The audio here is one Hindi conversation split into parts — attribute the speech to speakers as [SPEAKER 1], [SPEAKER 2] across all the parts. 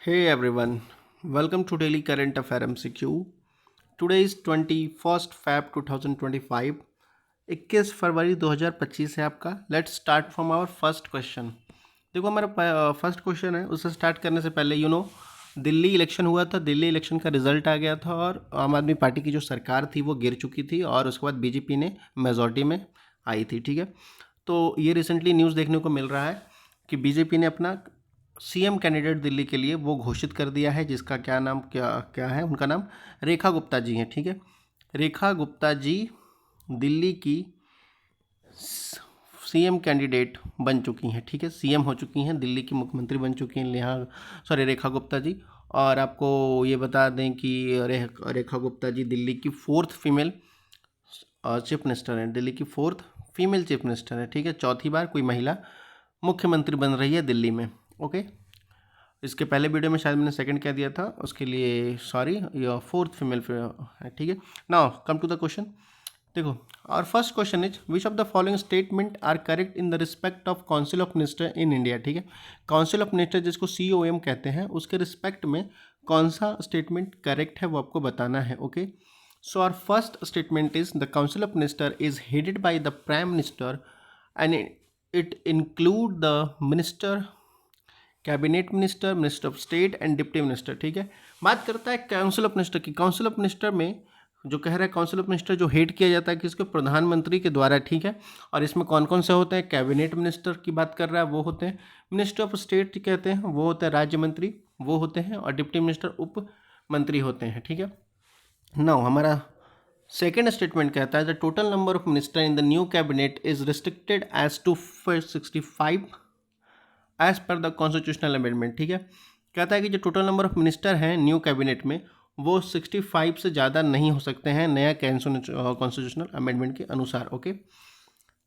[SPEAKER 1] Hey everyone, welcome to Daily Current Affair MCQ. Today is 21st Feb 2025. 21 फरवरी 2025 है आपका. Let's start from our first question. देखो हमारा फर्स्ट क्वेश्चन है, उससे स्टार्ट करने से पहले दिल्ली इलेक्शन हुआ था. दिल्ली इलेक्शन का रिजल्ट आ गया था और आम आदमी पार्टी की जो सरकार थी वो गिर चुकी थी और उसके बाद बीजेपी ने मेजॉरिटी में आई थी. ठीक है, तो ये रिसेंटली न्यूज़ देखने को मिल रहा है कि बीजेपी ने अपना सीएम कैंडिडेट दिल्ली के लिए वो घोषित कर दिया है, जिसका क्या नाम क्या क्या है, उनका नाम रेखा गुप्ता जी हैं. ठीक है, रेखा गुप्ता जी दिल्ली की सीएम कैंडिडेट बन चुकी हैं. ठीक है, सीएम हो चुकी हैं, दिल्ली की मुख्यमंत्री बन चुकी हैं रेखा गुप्ता जी. और आपको ये बता दें कि रेखा गुप्ता जी दिल्ली की 4th फीमेल चीफ मिनिस्टर हैं. दिल्ली की 4th फीमेल चीफ मिनिस्टर है. ठीक है, चौथी बार कोई महिला मुख्यमंत्री बन रही है दिल्ली में. ओके, इसके पहले वीडियो में शायद मैंने सेकंड कह दिया था, उसके लिए सॉरी. ये 4th फीमेल है. ठीक है, now come to the question. देखो, और first question is which of the following statement are correct in the respect of council of minister in India. ठीक है, काउंसिल ऑफ मिनिस्टर जिसको COM कहते हैं, उसके रिस्पेक्ट में कौन सा स्टेटमेंट करेक्ट है वो आपको बताना है. Okay, so our first statement is the council of minister is headed by the prime minister and it include the minister, cabinet minister, minister of state and deputy minister. ठीक है, बात करता है काउंसिल ऑफ मिनिस्टर की. काउंसिल ऑफ मिनिस्टर में जो कह रहा है, काउंसिल ऑफ मिनिस्टर जो हेड किया जाता है किसके, प्रधानमंत्री के द्वारा. ठीक है, और इसमें कौन कौन से होते हैं, कैबिनेट मिनिस्टर की बात कर रहा है वो होते हैं, मिनिस्टर ऑफ स्टेट कहते हैं वो होते हैं राज्य मंत्री वो होते हैं, और डिप्टी मिनिस्टर उप मंत्री होते हैं. ठीक है, नाउ हमारा सेकेंड स्टेटमेंट कहता है the total number of minister in the new cabinet is restricted as to 65 as per the constitutional amendment. ठीक है, कहता है कि जो टोटल नंबर ऑफ मिनिस्टर हैं न्यू कैबिनेट में वो 65 से ज़्यादा नहीं हो सकते हैं नया कॉन्स्टिट्यूशनल अमेंडमेंट के अनुसार. ओके,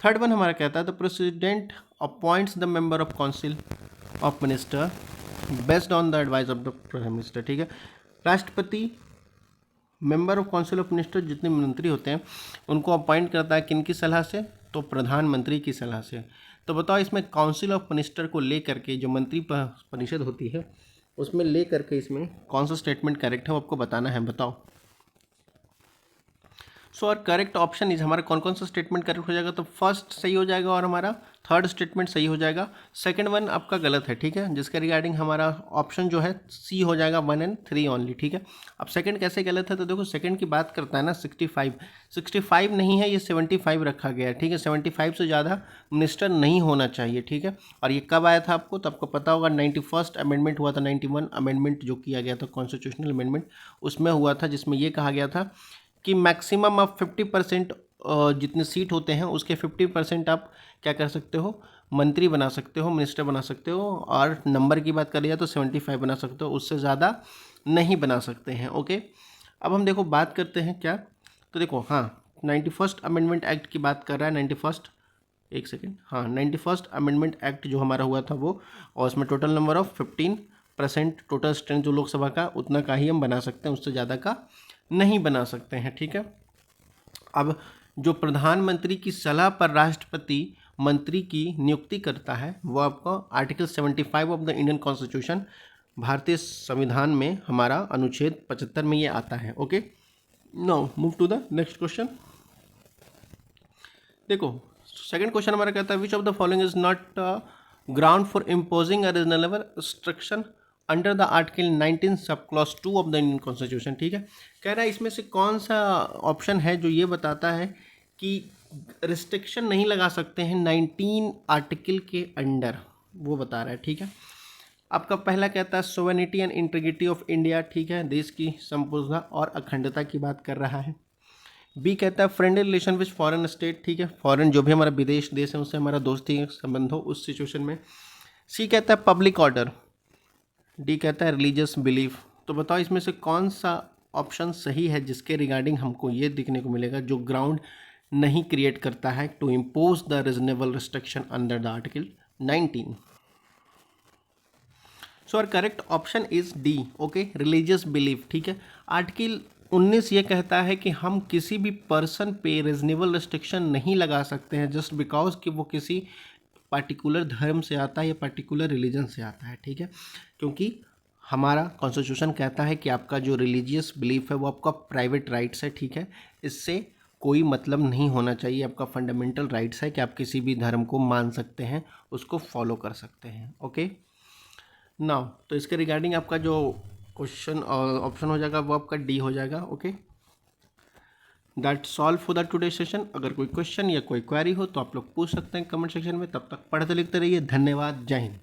[SPEAKER 1] थर्ड वन हमारा कहता है the president appoints the member of council of minister based on the advice of the prime minister. ठीक है, राष्ट्रपति member of council of minister जितने मंत्री होते हैं उनको अपॉइंट करता है किनकी सलाह से, तो प्रधानमंत्री की सलाह से. तो बताओ इसमें काउंसिल ऑफ मिनिस्टर को लेकर के जो मंत्री परिषद होती है उसमें ले करके इसमें कौन सा स्टेटमेंट करेक्ट है वो आपको बताना है. बताओ. सो और करेक्ट ऑप्शन इज हमारा कौन कौन सा स्टेटमेंट करेक्ट हो जाएगा, तो फर्स्ट सही हो जाएगा और हमारा थर्ड स्टेटमेंट सही हो जाएगा. सेकंड वन आपका गलत है. ठीक है, जिसके रिगार्डिंग हमारा ऑप्शन जो है सी हो जाएगा 1 और 3 ओनली. ठीक है, अब सेकंड कैसे गलत है, तो देखो सेकंड की बात करता है ना 65 नहीं है, ये 75 रखा गया है. ठीक है, 75 से ज़्यादा मिनिस्टर नहीं होना चाहिए. ठीक है, और ये कब आया था आपको, तो आपको पता होगा 91st अमेंडमेंट हुआ था. 91 अमेंडमेंट जो किया गया था कॉन्स्टिट्यूशनल अमेंडमेंट उसमें हुआ था, जिसमें ये कहा गया था कि मैक्सिमम आप 50% जितने सीट होते हैं उसके 50% आप क्या कर सकते हो, मंत्री बना सकते हो, मिनिस्टर बना सकते हो, और नंबर की बात करिए तो 75 बना सकते हो, उससे ज़्यादा नहीं बना सकते हैं. ओके, अब हम देखो बात करते हैं क्या, तो देखो हाँ 91st अमेंडमेंट एक्ट की बात कर रहा है. 91st, एक सेकेंड, हाँ 91st अमेंडमेंट एक्ट जो हमारा हुआ था वो, और उसमें total number of 15% total strength जो लोकसभा का उतना का ही हम बना सकते हैं, उससे ज़्यादा का नहीं बना सकते हैं. ठीक है, अब जो प्रधानमंत्री की सलाह पर राष्ट्रपति मंत्री की नियुक्ति करता है वो आपको article 75 of the Indian constitution, भारतीय संविधान में हमारा अनुच्छेद 75 में ये आता है. Okay, now move to the next question. देखो सेकंड क्वेश्चन हमारा कहता है which of the following is not ground for imposing a reasonable restriction under the article 19 sub clause 2 of the Indian constitution. ठीक है, कह रहा है इसमें से कौन सा ऑप्शन है जो ये बताता है कि रिस्ट्रिक्शन नहीं लगा सकते हैं 19 आर्टिकल के अंडर, वो बता रहा है. ठीक है, आपका पहला कहता है sovereignty and integrity of India. ठीक है, देश की संप्रभुता और अखंडता की बात कर रहा है. बी कहता है friendly relation with foreign state. ठीक है, फॉरेन जो भी हमारा विदेश देश है उससे हमारा दोस्ती संबंध हो उस सिचुएशन में. सी कहता है पब्लिक ऑर्डर. डी कहता है रिलीजियस बिलीफ. तो बताओ इसमें से कौन सा ऑप्शन सही है जिसके रिगार्डिंग हमको ये देखने को मिलेगा जो ग्राउंड नहीं क्रिएट करता है to impose the reasonable restriction under the article 19. So our correct option is D. Okay, religious belief. ठीक है, आर्टिकल 19 ये कहता है कि हम किसी भी पर्सन पे रीजनेबल रिस्ट्रिक्शन नहीं लगा सकते हैं जस्ट बिकॉज कि वो किसी पार्टिकुलर धर्म से आता है या पार्टिकुलर रिलीजन से आता है. ठीक है, क्योंकि हमारा कॉन्स्टिट्यूशन कहता है कि आपका जो रिलीजियस बिलीफ है वो आपका प्राइवेट राइट्स है, ठीक है, इससे कोई मतलब नहीं होना चाहिए। आपका फंडामेंटल राइट्स है कि आप किसी भी धर्म को मान सकते हैं, उसको फॉलो कर सकते हैं। ओके नाउ, तो इसके रिगार्डिंग आपका जो क्वेश्चन ऑप्शन हो जाएगा वो आपका डी हो जाएगा। Okay, that's all for the today session. अगर कोई क्वेश्चन या कोई क्वेरी हो तो आप लोग पूछ सकते हैं कमेंट सेक्शन में। तब तक पढ़ते लिखते रहिए। धन्यवाद। जय हिंद।